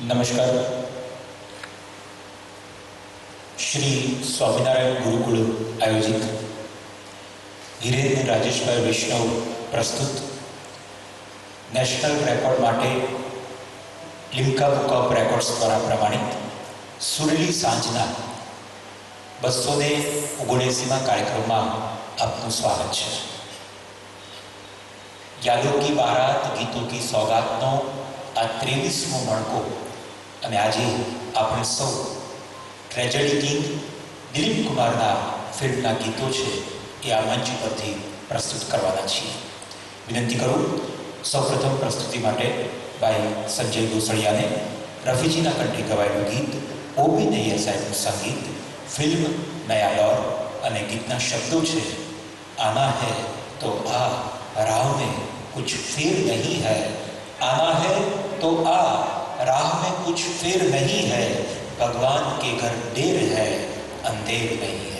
नमस्कार। श्री स्वामीनारायण गुरुकुल आयोजित हिरेन राजेशभाई वैष्णव प्रस्तुत नेशनल रेकॉर्ड माटे लिम्का बुक ऑफ रेकॉर्ड्स द्वारा प्रमाणित सुरेली सांजना 279 कार्यक्रम में आपનું स्वागत है। यादों की बारात गीतों की सौगातनो आ 23मो मणको અને આજે આપણે સૌ ટ્રેજેડી કિંગ દિલીપ કુમારના ફિલ્મના ગીતો છે એ આ મંચ પરથી પ્રસ્તુત કરવાના છીએ। વિનંતી કરું સૌપ્રથમ પ્રસ્તુતિ માટે ભાઈ સંજય ગોસળિયાને રફીજીના કંઠે ગવાયેલું ગીત ઓપી નૈયર સાહેબનું સંગીત ફિલ્મ નયા દौर અને ગીતના શબ્દો છે આના હૈ તો આ રાહ में कुछ फेर नहीं है, आना है तो आ राह में कुछ फेर नहीं है, भगवान के घर देर है अंधेर नहीं।